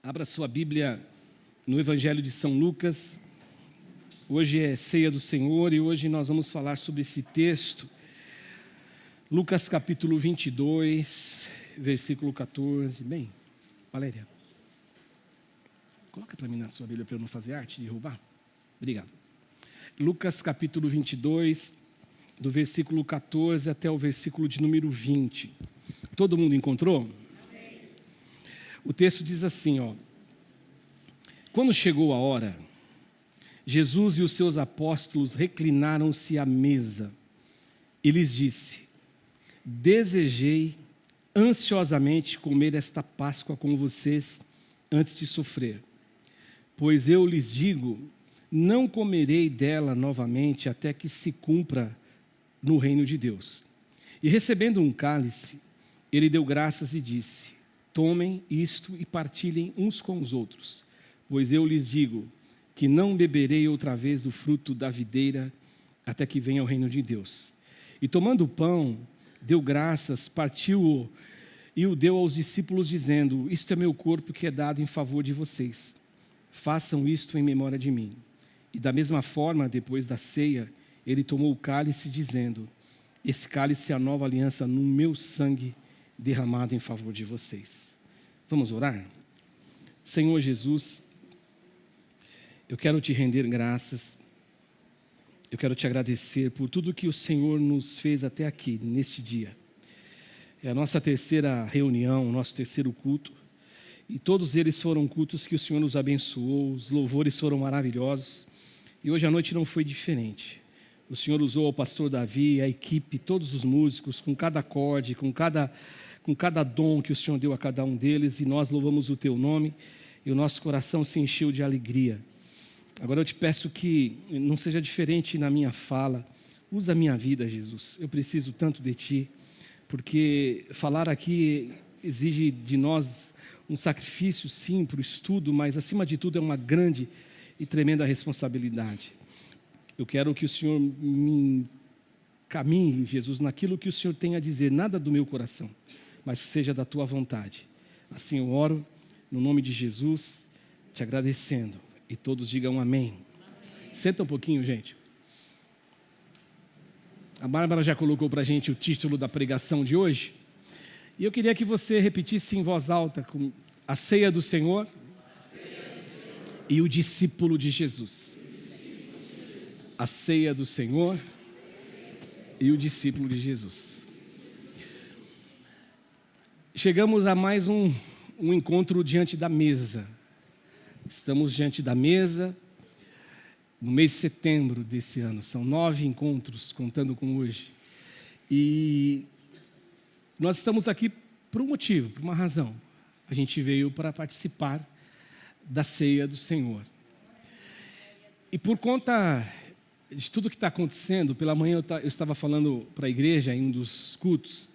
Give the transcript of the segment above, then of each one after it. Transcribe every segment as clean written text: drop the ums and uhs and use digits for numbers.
Abra sua Bíblia no Evangelho de São Lucas. Hoje é Ceia do Senhor e hoje nós vamos falar sobre esse texto. Lucas capítulo 22, versículo 14. Bem, Valéria, coloca para mim na sua Bíblia para eu não fazer arte de roubar. Obrigado. Lucas capítulo 22, do versículo 14 até o versículo de número 20. Todo mundo encontrou? O texto diz assim, Quando chegou a hora, Jesus e os seus apóstolos reclinaram-se à mesa e lhes disse: Desejei ansiosamente comer esta Páscoa com vocês antes de sofrer. Pois eu lhes digo, não comerei dela novamente até que se cumpra no reino de Deus. E recebendo um cálice, ele deu graças e disse: Tomem isto e partilhem uns com os outros, pois eu lhes digo que não beberei outra vez do fruto da videira até que venha o reino de Deus. E tomando o pão, deu graças, partiu-o e o deu aos discípulos, dizendo: Isto é meu corpo que é dado em favor de vocês. Façam isto em memória de mim. E da mesma forma, depois da ceia, ele tomou o cálice, dizendo: Esse cálice é a nova aliança no meu sangue, derramado em favor de vocês. Vamos orar? Senhor Jesus, eu quero te render graças, eu quero te agradecer por tudo que o Senhor nos fez até aqui, neste dia. É a nossa terceira reunião, o nosso terceiro culto, e todos eles foram cultos que o Senhor nos abençoou, os louvores foram maravilhosos, e hoje à noite não foi diferente. O Senhor usou o pastor Davi, a equipe, todos os músicos, com cada acorde, com cada dom que o Senhor deu a cada um deles, e nós louvamos o teu nome, e o nosso coração se encheu de alegria. Agora eu te peço que não seja diferente na minha fala. Usa a minha vida, Jesus. Eu preciso tanto de ti, porque falar aqui exige de nós um sacrifício, sim, para o estudo, mas acima de tudo é uma grande e tremenda responsabilidade. Eu quero que o Senhor me caminhe, Jesus, naquilo que o Senhor tem a dizer, nada do meu coração, mas que seja da tua vontade. Assim eu oro, no nome de Jesus, te agradecendo. E todos digam amém. Senta um pouquinho, gente. A Bárbara já colocou para a gente o título da pregação de hoje. E eu queria que você repetisse em voz alta com a ceia do Senhor e o discípulo de Jesus. A ceia do Senhor e o discípulo de Jesus. Chegamos a mais um encontro diante da mesa. Estamos diante da mesa no mês de setembro desse ano. São 9 encontros, contando com hoje. E nós estamos aqui por um motivo, por uma razão. A gente veio para participar da ceia do Senhor. E por conta de tudo que está acontecendo, pela manhã eu estava falando para a igreja em um dos cultos,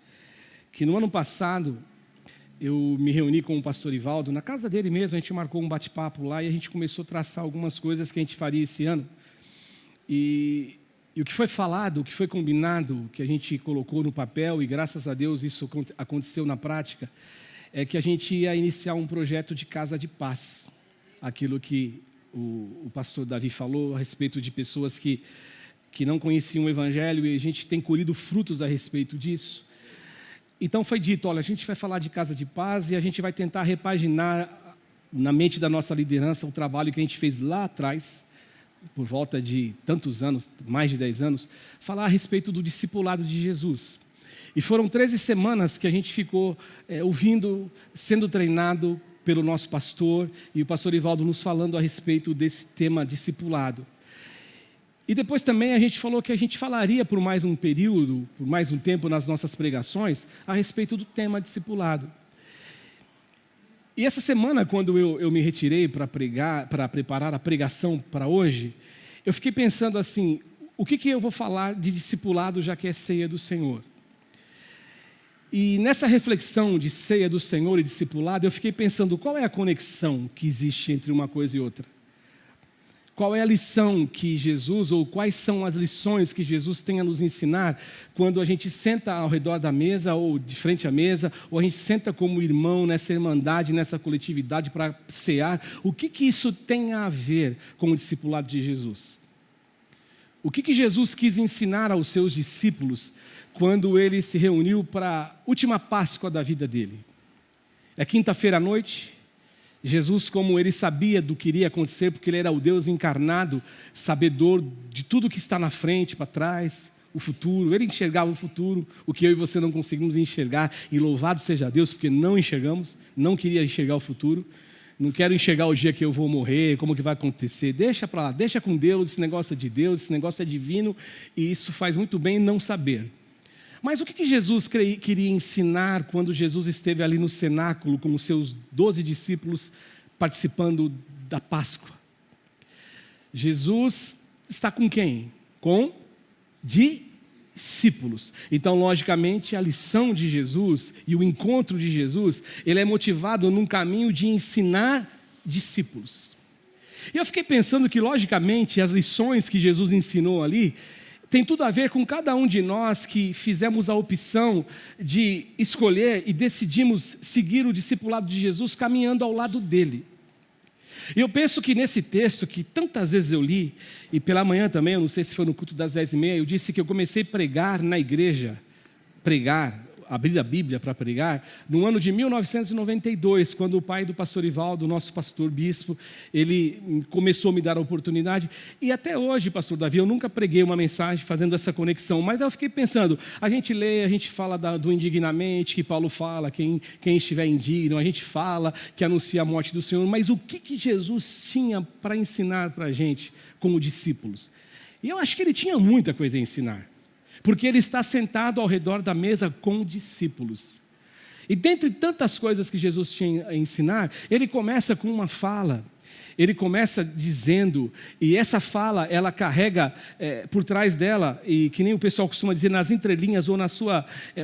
que no ano passado eu me reuni com o pastor Ivaldo, na casa dele mesmo, a gente marcou um bate-papo lá e a gente começou a traçar algumas coisas que a gente faria esse ano. E o que foi falado, o que foi combinado, o que a gente colocou no papel, e graças a Deus isso aconteceu na prática, é que a gente ia iniciar um projeto de casa de paz. Aquilo que o pastor Davi falou a respeito de pessoas que não conheciam o Evangelho, e a gente tem colhido frutos a respeito disso. Então foi dito, olha, a gente vai falar de casa de paz e a gente vai tentar repaginar na mente da nossa liderança o trabalho que a gente fez lá atrás, por volta de tantos anos, mais de 10 anos, falar a respeito do discipulado de Jesus. E foram 13 semanas que a gente ficou ouvindo, sendo treinado pelo nosso pastor, e o pastor Ivaldo nos falando a respeito desse tema discipulado. E depois também a gente falou que a gente falaria por mais um período, por mais um tempo nas nossas pregações, a respeito do tema discipulado. E essa semana, quando eu me retirei para preparar a pregação para hoje, eu fiquei pensando assim, o que eu vou falar de discipulado, já que é ceia do Senhor? E nessa reflexão de ceia do Senhor e discipulado, eu fiquei pensando, qual é a conexão que existe entre uma coisa e outra? qual é a lição que Jesus, ou quais são as lições que Jesus tem a nos ensinar quando a gente senta ao redor da mesa, ou de frente à mesa, ou a gente senta como irmão nessa irmandade, nessa coletividade para cear. O que isso tem a ver com o discipulado de Jesus? O que Jesus quis ensinar aos seus discípulos quando ele se reuniu para a última Páscoa da vida dele? É quinta-feira à noite. Jesus, como ele sabia do que iria acontecer, porque ele era o Deus encarnado, sabedor de tudo que está na frente, para trás, o futuro. Ele enxergava o futuro, o que eu e você não conseguimos enxergar. E louvado seja Deus, porque não enxergamos, não queria enxergar o futuro. Não quero enxergar o dia que eu vou morrer, como que vai acontecer. Deixa para lá, deixa com Deus, esse negócio é de Deus, esse negócio é divino, e isso faz muito bem não saber. Mas o que Jesus queria ensinar quando Jesus esteve ali no cenáculo com os seus 12 discípulos participando da Páscoa? Jesus está com quem? Com discípulos. Então, logicamente, a lição de Jesus e o encontro de Jesus, ele é motivado num caminho de ensinar discípulos. E eu fiquei pensando que, logicamente, as lições que Jesus ensinou ali tem tudo a ver com cada um de nós que fizemos a opção de escolher e decidimos seguir o discipulado de Jesus caminhando ao lado dele. E eu penso que nesse texto, que tantas vezes eu li, e pela manhã também, eu não sei se foi no culto das 10h30, eu disse que eu comecei a pregar na igreja, abrir a Bíblia para pregar, no ano de 1992, quando o pai do pastor Ivaldo, nosso pastor bispo, ele começou a me dar a oportunidade, e até hoje, pastor Davi, eu nunca preguei uma mensagem fazendo essa conexão, mas eu fiquei pensando, a gente lê, a gente fala do indignamente, que Paulo fala, quem estiver indigno, a gente fala que anuncia a morte do Senhor, mas o que Jesus tinha para ensinar para a gente como discípulos? E eu acho que ele tinha muita coisa a ensinar. Porque ele está sentado ao redor da mesa com discípulos. E dentre tantas coisas que Jesus tinha a ensinar, ele começa com uma fala. Ele começa dizendo, e essa fala, ela carrega por trás dela, e que nem o pessoal costuma dizer, nas entrelinhas ou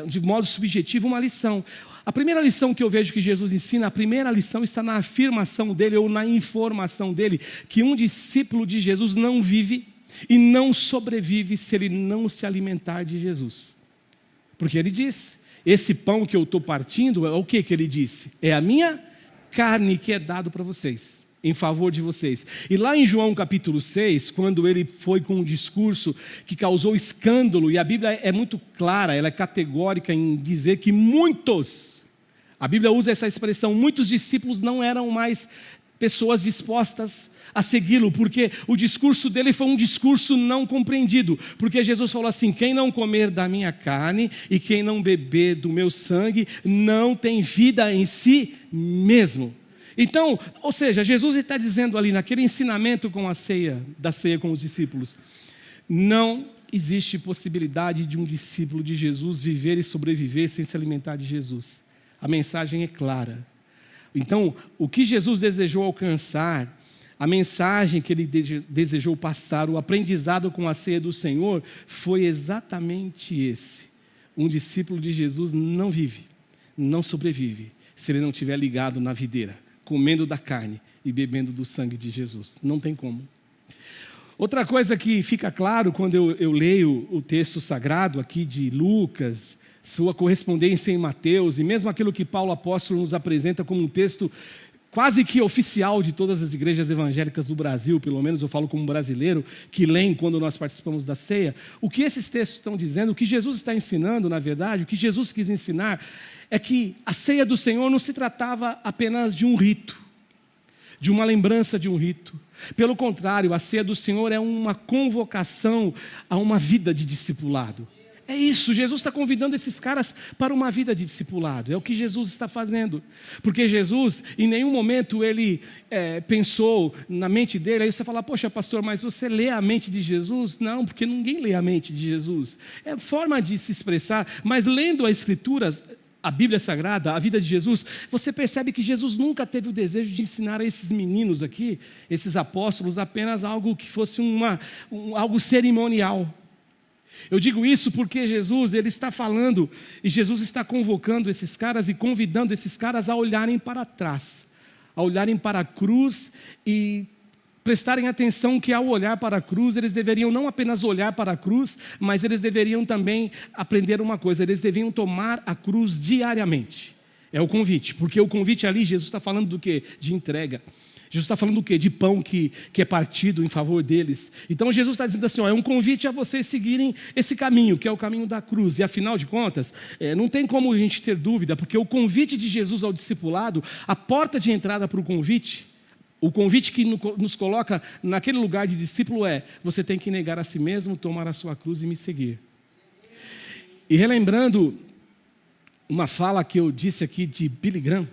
de modo subjetivo, uma lição. A primeira lição que eu vejo que Jesus ensina, a primeira lição está na afirmação dele, ou na informação dele, que um discípulo de Jesus não vive e não sobrevive se ele não se alimentar de Jesus. Porque ele diz, esse pão que eu estou partindo, é o que ele disse? É a minha carne que é dado para vocês, em favor de vocês. E lá em João capítulo 6, quando ele foi com um discurso que causou escândalo, e a Bíblia é muito clara, ela é categórica em dizer que a Bíblia usa essa expressão, muitos discípulos não eram mais pessoas dispostas a segui-lo, porque o discurso dele foi um discurso não compreendido, porque Jesus falou assim, quem não comer da minha carne e quem não beber do meu sangue, não tem vida em si mesmo. Então, ou seja, Jesus está dizendo ali, naquele ensinamento com da ceia com os discípulos, não existe possibilidade de um discípulo de Jesus viver e sobreviver sem se alimentar de Jesus. A mensagem é clara. Então, o que Jesus desejou alcançar, a mensagem que ele desejou passar, o aprendizado com a ceia do Senhor, foi exatamente esse. Um discípulo de Jesus não vive, não sobrevive, se ele não estiver ligado na videira, comendo da carne e bebendo do sangue de Jesus. Não tem como. Outra coisa que fica claro quando eu leio o texto sagrado aqui de Lucas, sua correspondência em Mateus, e mesmo aquilo que Paulo apóstolo nos apresenta como um texto quase que oficial de todas as igrejas evangélicas do Brasil, pelo menos eu falo como brasileiro, que leem quando nós participamos da ceia, o que esses textos estão dizendo, o que Jesus está ensinando, na verdade, o que Jesus quis ensinar, é que a ceia do Senhor não se tratava apenas de um rito, de uma lembrança de um rito. Pelo contrário, a ceia do Senhor é uma convocação a uma vida de discipulado. É isso, Jesus está convidando esses caras para uma vida de discipulado, é o que Jesus está fazendo, porque Jesus, em nenhum momento ele pensou na mente dele, aí você fala, poxa pastor, mas você lê a mente de Jesus? Não, porque ninguém lê a mente de Jesus, é forma de se expressar, mas lendo as Escrituras, a Bíblia Sagrada, a vida de Jesus, você percebe que Jesus nunca teve o desejo de ensinar a esses meninos aqui, esses apóstolos, apenas algo que fosse algo cerimonial. Eu digo isso porque Jesus, ele está falando, e Jesus está convocando esses caras e convidando esses caras a olharem para trás, a olharem para a cruz e prestarem atenção que ao olhar para a cruz, eles deveriam não apenas olhar para a cruz, mas eles deveriam também aprender uma coisa, eles deveriam tomar a cruz diariamente. É o convite, porque o convite ali, Jesus está falando do quê? De entrega. Jesus está falando do quê? De pão que é partido em favor deles. Então Jesus está dizendo assim, é um convite a vocês seguirem esse caminho, que é o caminho da cruz. E afinal de contas, não tem como a gente ter dúvida, porque o convite de Jesus ao discipulado, a porta de entrada para o convite que nos coloca naquele lugar de discípulo você tem que negar a si mesmo, tomar a sua cruz e me seguir. E relembrando uma fala que eu disse aqui de Billy Graham,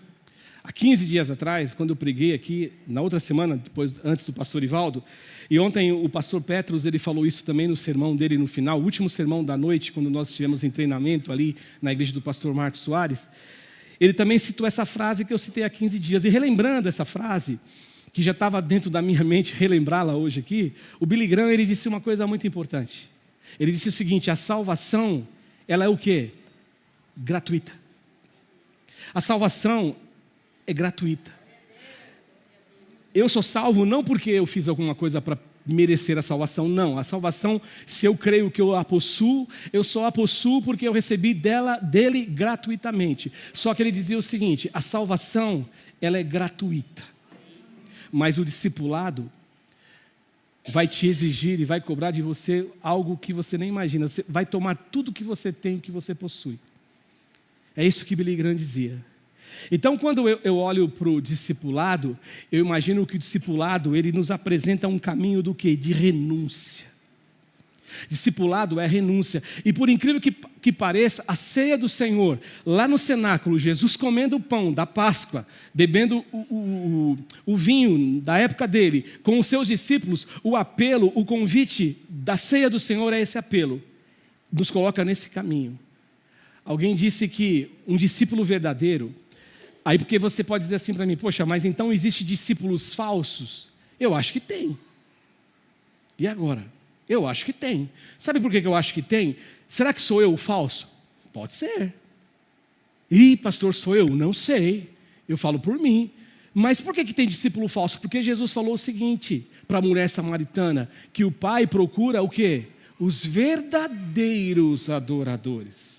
há 15 dias atrás, quando eu preguei aqui, na outra semana, antes do pastor Ivaldo, e ontem o pastor Petros, ele falou isso também no sermão dele no final, o último sermão da noite, quando nós estivemos em treinamento ali na igreja do pastor Marcos Soares, ele também citou essa frase que eu citei há 15 dias, e relembrando essa frase, que já estava dentro da minha mente, relembrá-la hoje aqui, o Billy Graham, ele disse uma coisa muito importante. Ele disse o seguinte, a salvação, ela é o quê? Gratuita. A salvação é gratuita. Eu sou salvo não porque eu fiz alguma coisa para merecer a salvação, não. A salvação, se eu creio que eu a possuo, eu só a possuo porque eu recebi dele gratuitamente. Só que ele dizia o seguinte, a salvação, ela é gratuita. Mas o discipulado vai te exigir e vai cobrar de você algo que você nem imagina. Você vai tomar tudo que você tem, que você possui. É isso que Billy Graham dizia. Então, quando eu olho para o discipulado, eu imagino que o discipulado, ele nos apresenta um caminho do quê? De renúncia. Discipulado é renúncia. E por incrível que pareça, a ceia do Senhor, lá no cenáculo, Jesus comendo o pão da Páscoa, bebendo o vinho da época dele, com os seus discípulos, o apelo, o convite da ceia do Senhor é esse apelo. Nos coloca nesse caminho. Alguém disse que um discípulo verdadeiro, aí porque você pode dizer assim para mim, poxa, mas então existem discípulos falsos? Eu acho que tem. E agora? Eu acho que tem. Sabe por que eu acho que tem? Será que sou eu o falso? Pode ser. Ih, pastor, sou eu? Não sei. Eu falo por mim. Mas por que tem discípulo falso? Porque Jesus falou o seguinte para a mulher samaritana, que o Pai procura o quê? Os verdadeiros adoradores.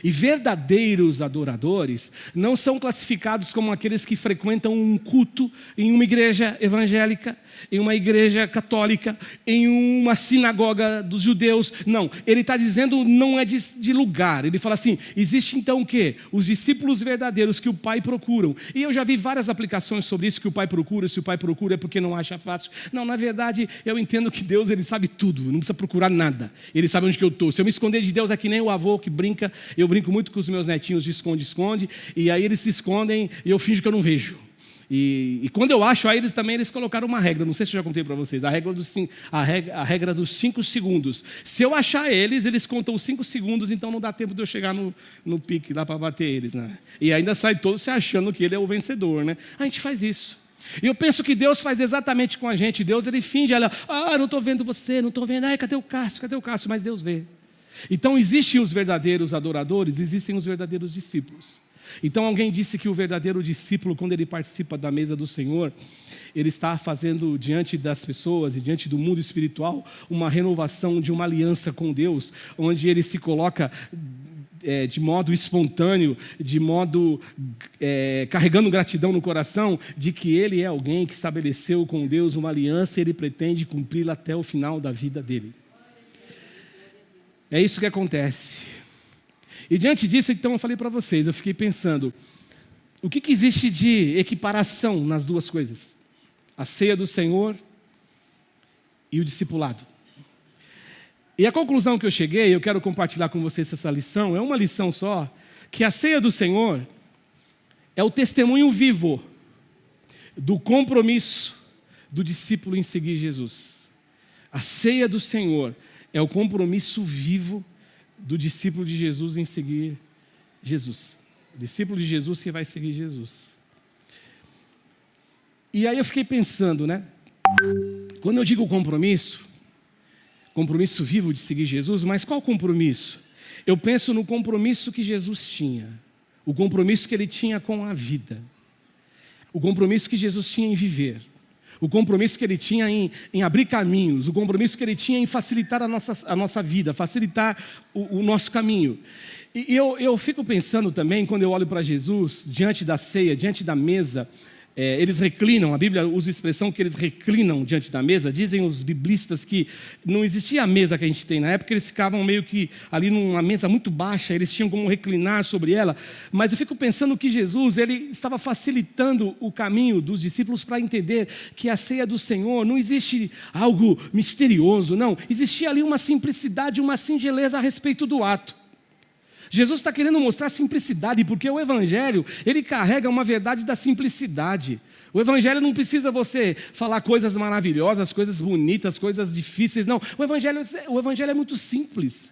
E verdadeiros adoradores não são classificados como aqueles que frequentam um culto em uma igreja evangélica, em uma igreja católica, em uma sinagoga dos judeus. Não, ele está dizendo não é de lugar. Ele fala assim, existe então o quê? Os discípulos verdadeiros que o Pai procura. E eu já vi várias aplicações sobre isso, que o Pai procura, se o Pai procura é porque não acha fácil. Não, na verdade, eu entendo que Deus, ele sabe tudo, não precisa procurar nada. Ele sabe onde que eu estou. Se eu me esconder de Deus é que nem o avô que brinca. Eu brinco muito com os meus netinhos de esconde-esconde, e aí eles se escondem e eu finjo que eu não vejo. E quando eu acho, aí eles colocaram uma regra, não sei se eu já contei para vocês, a regra dos 5 segundos. Se eu achar eles contam 5 segundos, então não dá tempo de eu chegar no pique lá para bater eles, né? E ainda sai todo se achando que ele é o vencedor, né? A gente faz isso. E eu penso que Deus faz exatamente com a gente. Deus, ele finge, não estou vendo você, não estou vendo, cadê o Cássio? Mas Deus vê. Então existem os verdadeiros adoradores, existem os verdadeiros discípulos. Então alguém disse que o verdadeiro discípulo, quando ele participa da mesa do Senhor, ele está fazendo diante das pessoas e diante do mundo espiritual uma renovação de uma aliança com Deus, onde ele se coloca de modo espontâneo, de modo carregando gratidão no coração, de que ele é alguém que estabeleceu com Deus uma aliança e ele pretende cumpri-la até o final da vida dele. É isso que acontece. E diante disso, então, eu falei para vocês, eu fiquei pensando, o que existe de equiparação nas duas coisas? A ceia do Senhor e o discipulado. E a conclusão que eu cheguei, eu quero compartilhar com vocês essa lição, é uma lição só, que a ceia do Senhor é o testemunho vivo do compromisso do discípulo em seguir Jesus. A ceia do Senhor é o compromisso vivo do discípulo de Jesus em seguir Jesus. O discípulo de Jesus que vai seguir Jesus. E aí eu fiquei pensando, né? Quando eu digo compromisso vivo de seguir Jesus, mas qual compromisso? Eu penso no compromisso que Jesus tinha. O compromisso que ele tinha com a vida. O compromisso que Jesus tinha em viver. o compromisso que ele tinha em abrir caminhos, o compromisso que ele tinha em facilitar a nossa vida, facilitar o nosso caminho. E eu fico pensando também, quando eu olho para Jesus, diante da ceia, diante da mesa, eles reclinam, a Bíblia usa a expressão que eles reclinam diante da mesa. Dizem os biblistas que não existia a mesa que a gente tem na época, eles ficavam meio que ali numa mesa muito baixa, eles tinham como reclinar sobre ela. Mas eu fico pensando que Jesus, ele estava facilitando o caminho dos discípulos para entender que a ceia do Senhor não existe algo misterioso, não. Existia ali uma simplicidade, uma singeleza a respeito do ato. Jesus está querendo mostrar simplicidade, porque o Evangelho, ele carrega uma verdade da simplicidade. O Evangelho não precisa você falar coisas maravilhosas, coisas bonitas, coisas difíceis, não. O Evangelho é muito simples.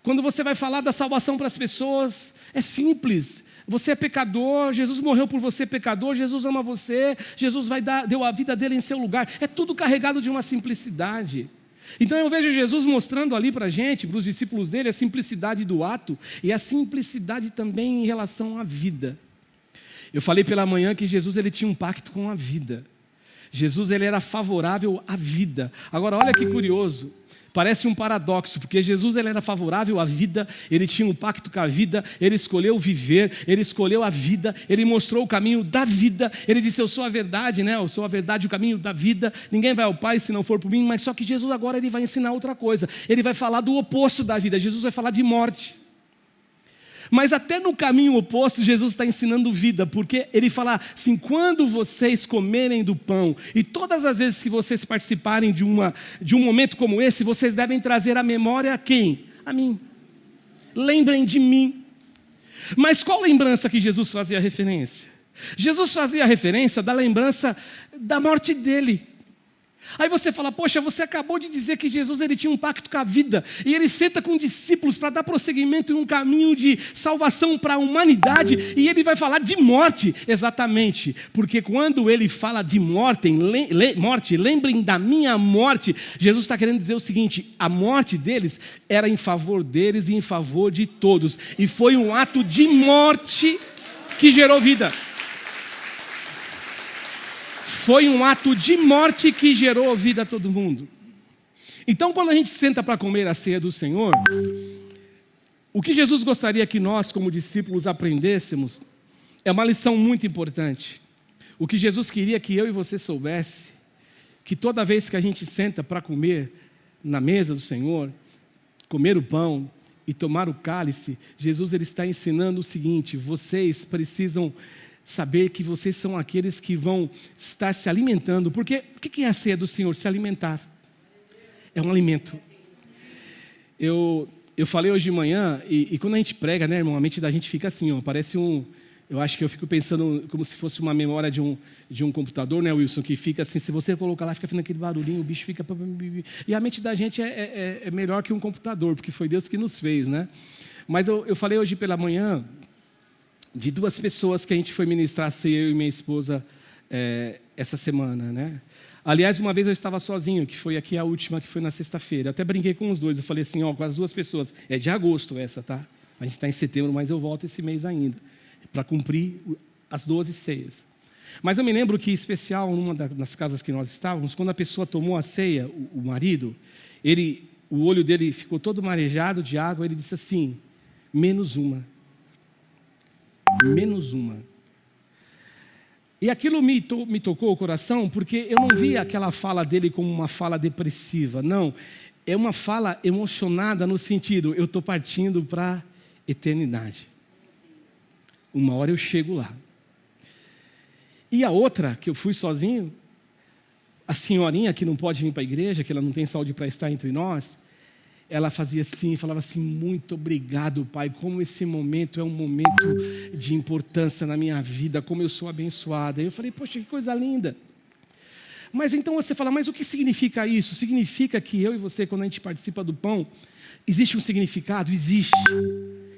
Quando você vai falar da salvação para as pessoas, é simples. Você é pecador, Jesus morreu por você pecador, Jesus ama você, Jesus deu a vida dele em seu lugar. É tudo carregado de uma simplicidade. Então eu vejo Jesus mostrando ali para a gente, para os discípulos dele, a simplicidade do ato e a simplicidade também em relação à vida. Eu falei pela manhã que Jesus ele tinha um pacto com a vida. Jesus ele era favorável à vida. Agora olha que curioso, parece um paradoxo, porque Jesus ele era favorável à vida, ele tinha um pacto com a vida, ele escolheu viver, ele escolheu a vida, ele mostrou o caminho da vida, ele disse, eu sou a verdade, né? Eu sou a verdade, o caminho da vida, ninguém vai ao Pai se não for por mim, mas só que Jesus agora ele vai ensinar outra coisa, ele vai falar do oposto da vida, Jesus vai falar de morte. Mas até no caminho oposto, Jesus está ensinando vida, porque ele fala assim, quando vocês comerem do pão, e todas as vezes que vocês participarem de um momento como esse, vocês devem trazer à memória a quem? A mim. Lembrem de mim. Mas qual lembrança que Jesus fazia referência? Jesus fazia referência da lembrança da morte dele. Aí você fala, poxa, você acabou de dizer que Jesus ele tinha um pacto com a vida, e ele senta com discípulos para dar prosseguimento em um caminho de salvação para a humanidade, e ele vai falar de morte, exatamente, porque quando ele fala de morte, lembrem da minha morte, Jesus está querendo dizer o seguinte, a morte deles era em favor deles e em favor de todos, e foi um ato de morte que gerou vida. Foi um ato de morte que gerou vida a todo mundo. Então, quando a gente senta para comer a ceia do Senhor, o que Jesus gostaria que nós, como discípulos, aprendêssemos é uma lição muito importante. O que Jesus queria que eu e você soubesse, que toda vez que a gente senta para comer na mesa do Senhor, comer o pão e tomar o cálice, Jesus ele está ensinando o seguinte, vocês precisam saber que vocês são aqueles que vão estar se alimentando. Porque o que é a ceia do Senhor? Se alimentar. É um alimento. Eu falei hoje de manhã, e quando a gente prega, né, irmão, a mente da gente fica assim, ó, parece eu acho que eu fico pensando como se fosse uma memória de um computador, né, Wilson, que fica assim, se você colocar lá, fica fazendo aquele barulhinho, o bicho fica... E a mente da gente é melhor que um computador, porque foi Deus que nos fez, né? Mas eu falei hoje pela manhã de duas pessoas que a gente foi ministrar a ceia, eu e minha esposa, essa semana, né? Aliás, uma vez eu estava sozinho, que foi aqui a última, que foi na sexta-feira. Eu até brinquei com os dois, eu falei assim, ó, com as duas pessoas. É de agosto essa, tá? A gente está em setembro, mas eu volto esse mês ainda, para cumprir as 12 ceias. Mas eu me lembro que, em especial, numa das casas que nós estávamos, quando a pessoa tomou a ceia, o marido, o olho dele ficou todo marejado de água, ele disse assim, menos uma. Menos uma. E aquilo me tocou o coração, porque eu não vi aquela fala dele como uma fala depressiva, não. É uma fala emocionada no sentido, eu estou partindo para a eternidade. Uma hora eu chego lá. E a outra, que eu fui sozinho, a senhorinha que não pode vir para a igreja, que ela não tem saúde para estar entre nós, ela fazia assim, falava assim, muito obrigado, Pai, como esse momento é um momento de importância na minha vida, como eu sou abençoada. E eu falei, poxa, que coisa linda. Mas então você fala, mas o que significa isso? Significa que eu e você, quando a gente participa do pão, existe um significado? Existe.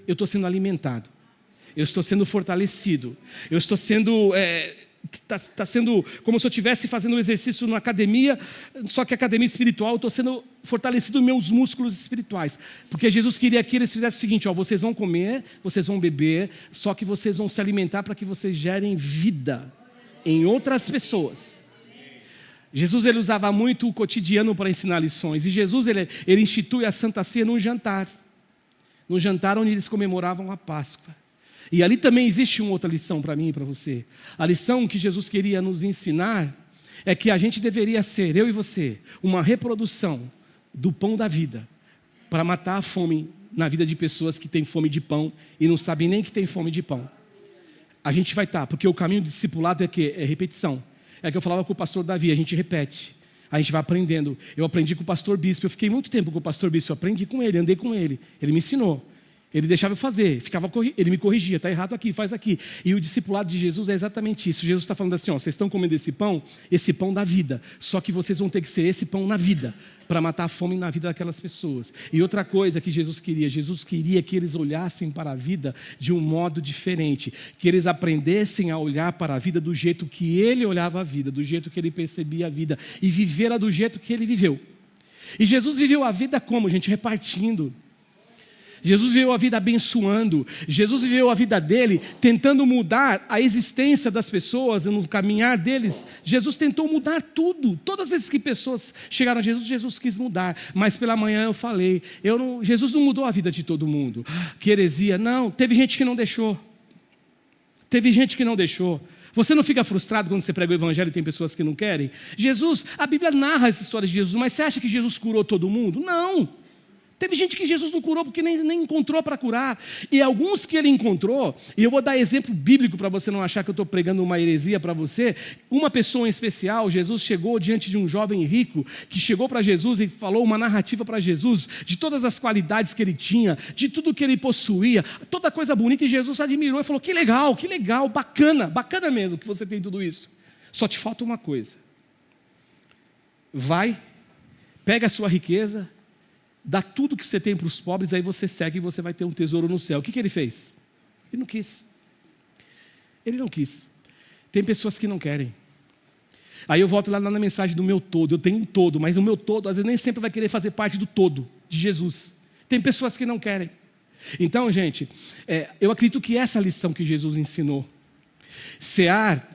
Eu estou sendo alimentado, eu estou sendo fortalecido, eu estou sendo... Está sendo como se eu estivesse fazendo um exercício na academia, só que academia espiritual, eu estou sendo fortalecido meus músculos espirituais, porque Jesus queria que eles fizessem o seguinte, ó, vocês vão comer, vocês vão beber, só que vocês vão se alimentar para que vocês gerem vida em outras pessoas. Jesus ele usava muito o cotidiano para ensinar lições. E Jesus ele institui a Santa Ceia num jantar. Num jantar onde eles comemoravam a Páscoa. E ali também existe uma outra lição para mim e para você. A lição que Jesus queria nos ensinar é que a gente deveria ser, eu e você, uma reprodução do pão da vida, para matar a fome na vida de pessoas que têm fome de pão e não sabem nem que têm fome de pão. A gente vai estar, porque o caminho do discipulado é que é repetição. É que eu falava com o pastor Davi, a gente repete, a gente vai aprendendo. Eu aprendi com o pastor Bispo, eu fiquei muito tempo com o pastor Bispo, eu aprendi com ele, andei com ele, ele me ensinou. Ele deixava eu fazer, ele me corrigia, está errado aqui, faz aqui. E o discipulado de Jesus é exatamente isso. Jesus está falando assim, ó, vocês estão comendo esse pão da vida. Só que vocês vão ter que ser esse pão na vida, para matar a fome na vida daquelas pessoas. E outra coisa que Jesus queria que eles olhassem para a vida de um modo diferente. Que eles aprendessem a olhar para a vida do jeito que ele olhava a vida, do jeito que ele percebia a vida. E vivê-la do jeito que ele viveu. E Jesus viveu a vida como, gente? Repartindo. Jesus viveu a vida abençoando. Jesus viveu a vida dele tentando mudar a existência das pessoas no caminhar deles. Jesus tentou mudar tudo. Todas as vezes que pessoas chegaram a Jesus, Jesus quis mudar. Mas pela manhã eu falei, Jesus não mudou a vida de todo mundo. Que heresia. Não, teve gente que não deixou. Teve gente que não deixou. Você não fica frustrado quando você prega o evangelho e tem pessoas que não querem? A Bíblia narra essa história de Jesus, mas você acha que Jesus curou todo mundo? Não. Teve gente que Jesus não curou porque nem encontrou para curar. E alguns que ele encontrou, e eu vou dar exemplo bíblico para você não achar que eu estou pregando uma heresia para você. Uma pessoa em especial, Jesus chegou diante de um jovem rico, que chegou para Jesus e falou uma narrativa para Jesus, de todas as qualidades que ele tinha, de tudo que ele possuía, toda coisa bonita, e Jesus admirou e falou, que legal, bacana mesmo que você tem tudo isso. Só te falta uma coisa. Vai, pega a sua riqueza, dá tudo que você tem para os pobres, aí você segue e você vai ter um tesouro no céu. O que ele fez? Ele não quis. Ele não quis. Tem pessoas que não querem. Aí eu volto lá na mensagem do meu todo. Eu tenho um todo, mas o meu todo, às vezes, nem sempre vai querer fazer parte do todo de Jesus. Tem pessoas que não querem. Então, gente, eu acredito que essa lição que Jesus ensinou, cear,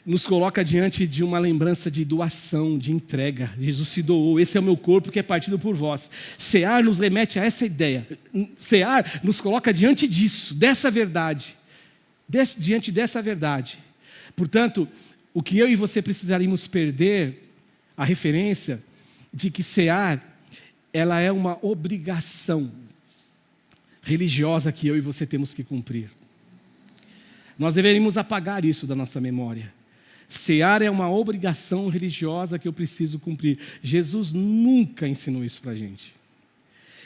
nos coloca diante de uma lembrança de doação, de entrega. Jesus se doou, esse é o meu corpo que é partido por vós. Cear nos remete a essa ideia. Cear nos coloca diante disso, dessa verdade. Diante dessa verdade. Portanto, o que eu e você precisaríamos perder, a referência de que cear, ela é uma obrigação religiosa que eu e você temos que cumprir. Nós deveríamos apagar isso da nossa memória. Cear é uma obrigação religiosa que eu preciso cumprir. Jesus nunca ensinou isso para a gente.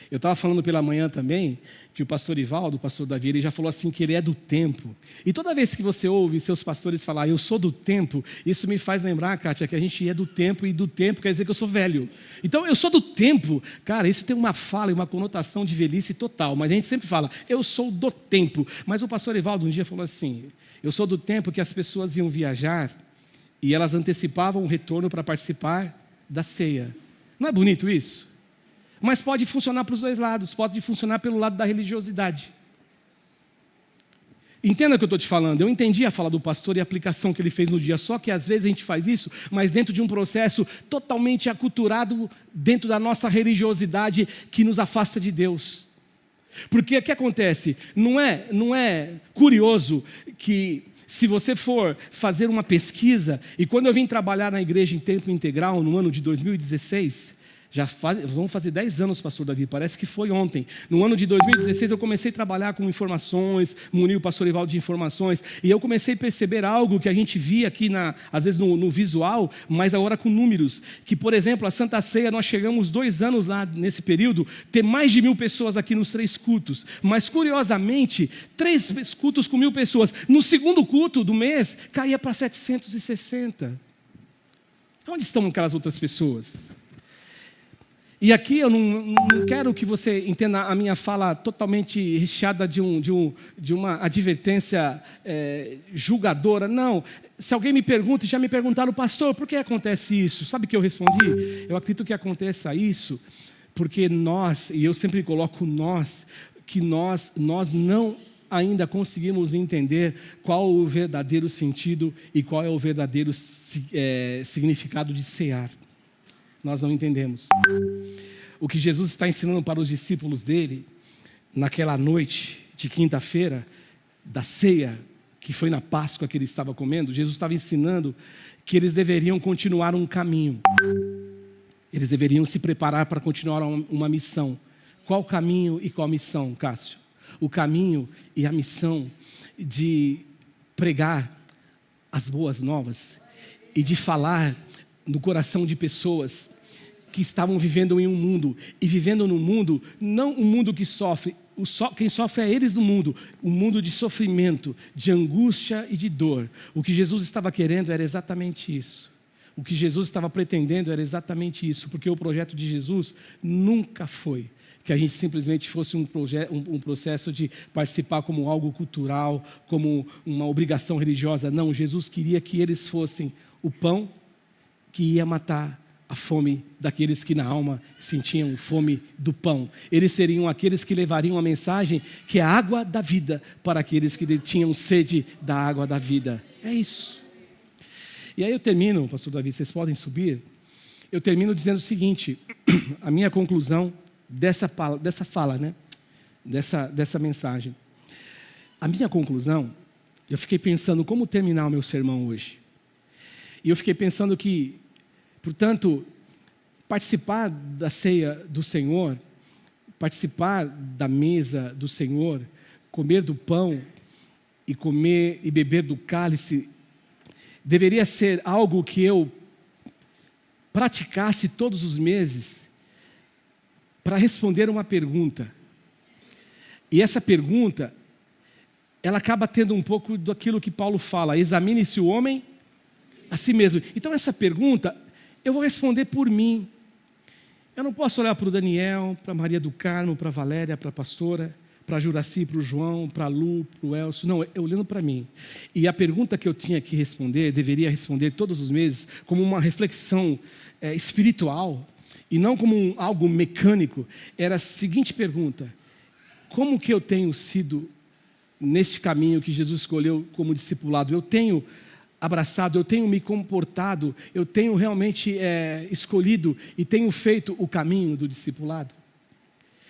Eu estava falando pela manhã também que o pastor Ivaldo, o pastor Davi, ele já falou assim que ele é do tempo. E toda vez que você ouve seus pastores falar, eu sou do tempo, isso me faz lembrar, Kátia, que a gente é do tempo, e do tempo quer dizer que eu sou velho. Então, eu sou do tempo. Cara, isso tem uma fala e uma conotação de velhice total, mas a gente sempre fala, eu sou do tempo. Mas o pastor Ivaldo um dia falou assim, eu sou do tempo que as pessoas iam viajar e elas antecipavam o retorno para participar da ceia. Não é bonito isso? Mas pode funcionar para os dois lados, pode funcionar pelo lado da religiosidade. Entenda o que eu estou te falando. Eu entendi a fala do pastor e a aplicação que ele fez no dia, só que às vezes a gente faz isso, mas dentro de um processo totalmente aculturado dentro da nossa religiosidade que nos afasta de Deus. Porque o que acontece? Não é curioso que se você for fazer uma pesquisa, e quando eu vim trabalhar na igreja em tempo integral no ano de 2016, vão fazer 10 anos, pastor Davi, parece que foi ontem. No ano de 2016 eu comecei a trabalhar com informações, muni o pastor Ivaldo de informações, e eu comecei a perceber algo que a gente via aqui, às vezes no visual, mas agora com números, que por exemplo, a Santa Ceia, nós chegamos 2 anos lá nesse período, ter mais de 1.000 pessoas aqui nos 3 cultos, mas curiosamente, 3 cultos com 1.000 pessoas, no segundo culto do mês, caía para 760. Onde estão aquelas outras pessoas? E aqui eu não quero que você entenda a minha fala totalmente recheada de uma advertência julgadora. Não, se alguém me pergunta, e já me perguntaram, pastor, por que acontece isso? Sabe o que eu respondi? Eu acredito que aconteça isso porque nós, e eu sempre coloco nós, que nós não ainda conseguimos entender qual o verdadeiro sentido e qual é o verdadeiro significado de cear. Nós não entendemos. O que Jesus está ensinando para os discípulos dele, naquela noite de quinta-feira, da ceia, que foi na Páscoa que ele estava comendo, Jesus estava ensinando que eles deveriam continuar um caminho. Eles deveriam se preparar para continuar uma missão. Qual caminho e qual missão, Cássio? O caminho e a missão de pregar as boas novas e de falar no coração de pessoas que estavam vivendo em um mundo, e vivendo num mundo, não um mundo que sofre, quem sofre é eles no mundo, um mundo de sofrimento, de angústia e de dor. O que Jesus estava querendo era exatamente isso. O que Jesus estava pretendendo era exatamente isso, porque o projeto de Jesus nunca foi que a gente simplesmente fosse um processo de participar como algo cultural, como uma obrigação religiosa. Não, Jesus queria que eles fossem o pão que ia matar a fome daqueles que na alma sentiam fome do pão. Eles seriam aqueles que levariam a mensagem que é a água da vida para aqueles que tinham sede da água da vida. É isso. E aí eu termino, pastor Davi, vocês podem subir. Eu termino dizendo o seguinte, a minha conclusão dessa fala, né? Dessa mensagem. A minha conclusão, eu fiquei pensando como terminar o meu sermão hoje. E eu fiquei pensando que, portanto, participar da ceia do Senhor, participar da mesa do Senhor, comer do pão e comer e beber do cálice, deveria ser algo que eu praticasse todos os meses para responder uma pergunta. E essa pergunta, ela acaba tendo um pouco daquilo que Paulo fala, examine-se o homem a si mesmo. Então essa pergunta, eu vou responder por mim. Eu não posso olhar para o Daniel, para a Maria do Carmo, para a Valéria, para a pastora, para a Juraci, para o João, para a Lu, para o Elcio. Não, eu olhando para mim. E a pergunta que eu tinha que responder, deveria responder todos os meses, como uma reflexão espiritual, e não como algo mecânico, era a seguinte pergunta: como que eu tenho sido neste caminho que Jesus escolheu como discipulado? Eu tenho abraçado, eu tenho me comportado, eu tenho realmente escolhido e tenho feito o caminho do discipulado?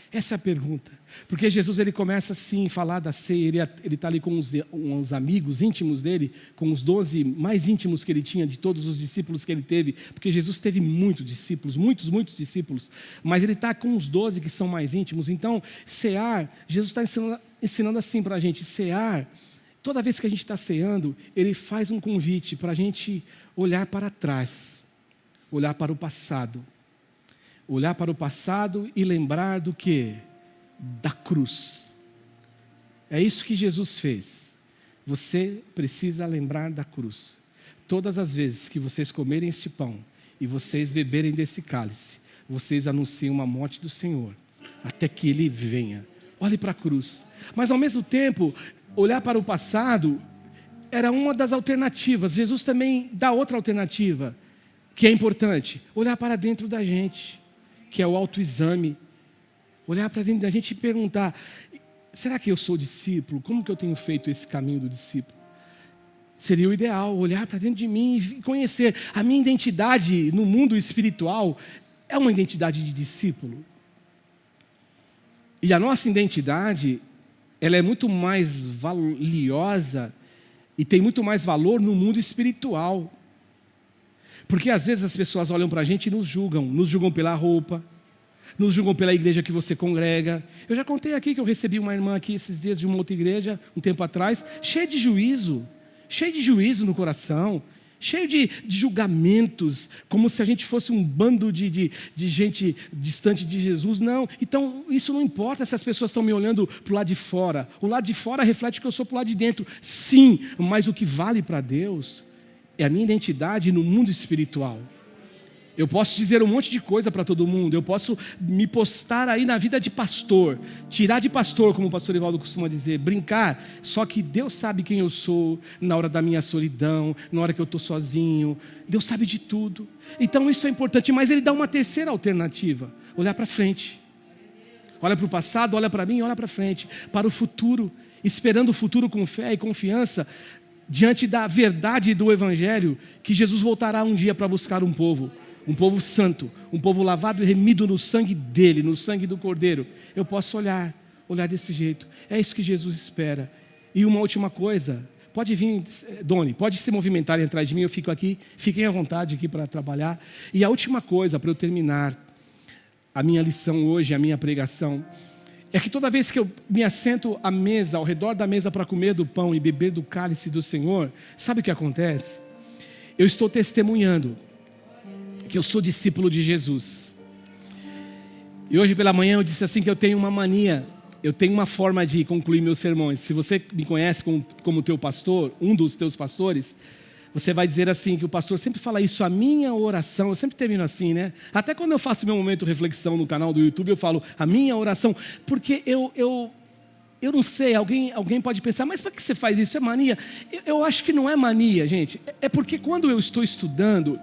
Essa é a pergunta. Porque Jesus, ele começa assim a falar da ceia, ele está ali com os amigos íntimos dele, com os 12 mais íntimos que ele tinha, de todos os discípulos que ele teve, porque Jesus teve muitos discípulos, muitos discípulos, mas ele está com os 12 que são mais íntimos. Então, cear, Jesus está ensinando assim para a gente, cear, toda vez que a gente está ceando, ele faz um convite para a gente olhar para trás, olhar para o passado. Olhar para o passado e lembrar do quê? Da cruz. É isso que Jesus fez. Você precisa lembrar da cruz. Todas as vezes que vocês comerem este pão e vocês beberem desse cálice, vocês anunciam uma morte do Senhor, até que Ele venha. Olhe para a cruz. Mas ao mesmo tempo, olhar para o passado era uma das alternativas. Jesus também dá outra alternativa, que é importante. Olhar para dentro da gente, que é o autoexame, olhar para dentro da gente e perguntar, será que eu sou discípulo? Como que eu tenho feito esse caminho do discípulo? Seria o ideal, olhar para dentro de mim e conhecer. A minha identidade no mundo espiritual é uma identidade de discípulo. E a nossa identidade, ela é muito mais valiosa e tem muito mais valor no mundo espiritual. Porque às vezes as pessoas olham para a gente e nos julgam pela roupa, nos julgam pela igreja que você congrega. Eu já contei aqui que eu recebi uma irmã aqui esses dias de uma outra igreja, um tempo atrás, cheia de juízo no coração, cheio de julgamentos, como se a gente fosse um bando de gente distante de Jesus. Não, então isso não importa se as pessoas estão me olhando para o lado de fora. O lado de fora reflete que eu sou para o lado de dentro. Sim, mas o que vale para Deus é a minha identidade no mundo espiritual. Eu posso dizer um monte de coisa para todo mundo, eu posso me postar aí na vida de pastor, tirar de pastor, como o pastor Evaldo costuma dizer, brincar, só que Deus sabe quem eu sou na hora da minha solidão, na hora que eu estou sozinho, Deus sabe de tudo. Então isso é importante, mas Ele dá uma terceira alternativa, olhar para frente. Olha para o passado, olha para mim, olha para frente, para o futuro. esperando o futuro com fé e confiança, diante da verdade do Evangelho, que Jesus voltará um dia para buscar um povo santo, um povo lavado e remido no sangue dele, no sangue do Cordeiro. Eu posso olhar desse jeito. É isso que Jesus espera. E uma última coisa, pode vir, Doni, pode se movimentar atrás de mim, eu fico aqui, fiquem à vontade aqui para trabalhar. E a última coisa, para eu terminar a minha lição hoje, a minha pregação, é que toda vez que eu me assento à mesa, ao redor da mesa para comer do pão e beber do cálice do Senhor, sabe o que acontece? Eu estou testemunhando que eu sou discípulo de Jesus. E hoje pela manhã eu disse assim que eu tenho uma mania, eu tenho uma forma de concluir meus sermões. Se você me conhece como teu pastor, um dos teus pastores, você vai dizer assim, que o pastor sempre fala isso, a minha oração, eu sempre termino assim, né? Até quando eu faço meu momento de reflexão no canal do YouTube, eu falo, a minha oração, porque eu não sei, alguém pode pensar, mas por que você faz isso? É mania? Eu acho que não é mania, gente. É porque quando eu estou estudando,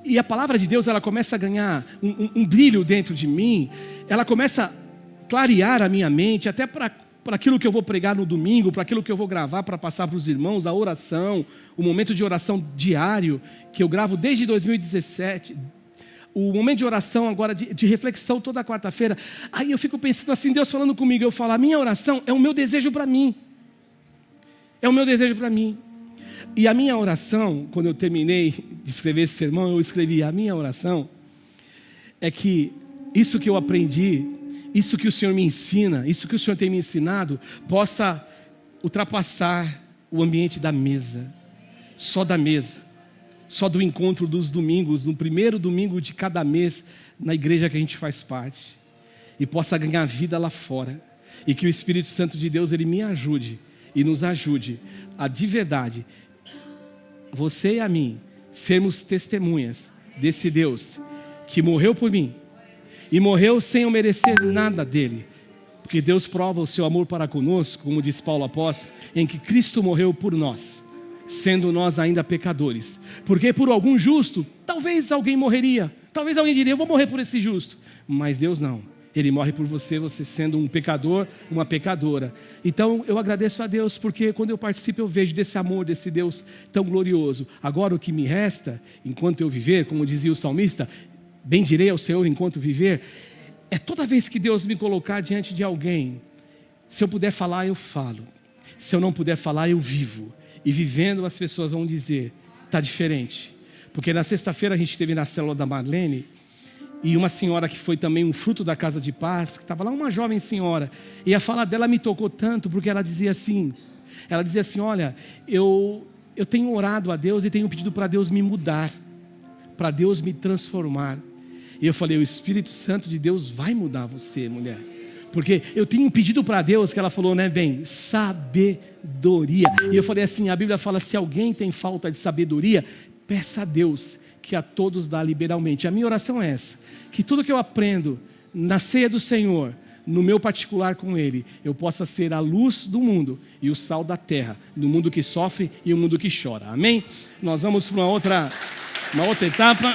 e a palavra de Deus ela começa a ganhar um brilho dentro de mim, ela começa a clarear a minha mente, até para aquilo que eu vou pregar no domingo, para aquilo que eu vou gravar para passar para os irmãos, a oração, o momento de oração diário, que eu gravo desde 2017, o momento de oração agora, de reflexão toda quarta-feira. Aí eu fico pensando assim, Deus falando comigo, eu falo, a minha oração é o meu desejo para mim. É o meu desejo para mim. E a minha oração, quando eu terminei de escrever esse sermão, eu escrevi, a minha oração é que isso que eu aprendi, isso que o Senhor me ensina, isso que o Senhor tem me ensinado, possa ultrapassar o ambiente da mesa, só da mesa, só do encontro dos domingos, no primeiro domingo de cada mês, na igreja que a gente faz parte, e possa ganhar vida lá fora, e que o Espírito Santo de Deus, ele me ajude, e nos ajude a de verdade, você e a mim, sermos testemunhas desse Deus, que morreu por mim, e morreu sem eu merecer nada dele, porque Deus prova o seu amor para conosco, como diz Paulo apóstolo, em que Cristo morreu por nós, sendo nós ainda pecadores, porque por algum justo, talvez alguém morreria, talvez alguém diria, eu vou morrer por esse justo, mas Deus não, Ele morre por você, você sendo um pecador, uma pecadora. Então eu agradeço a Deus, porque quando eu participo eu vejo desse amor, desse Deus tão glorioso. Agora o que me resta, enquanto eu viver, como dizia o salmista, bendirei ao Senhor enquanto viver, é toda vez que Deus me colocar diante de alguém, se eu puder falar, eu falo. Se eu não puder falar, eu vivo. E vivendo as pessoas vão dizer, está diferente. Porque na sexta-feira a gente esteve na célula da Marlene, e uma senhora que foi também um fruto da Casa de Paz, que estava lá, uma jovem senhora, e a fala dela me tocou tanto, porque ela dizia assim, olha, eu tenho orado a Deus e tenho pedido para Deus me mudar, para Deus me transformar. E eu falei, o Espírito Santo de Deus vai mudar você, mulher. Porque eu tenho pedido para Deus, que ela falou, né, bem, sabedoria. E eu falei assim, a Bíblia fala, se alguém tem falta de sabedoria, peça a Deus, que a todos dá liberalmente. A minha oração é essa, que tudo que eu aprendo na ceia do Senhor, no meu particular com Ele, eu possa ser a luz do mundo e o sal da terra, no mundo que sofre e o mundo que chora. Amém? Nós vamos para uma outra etapa.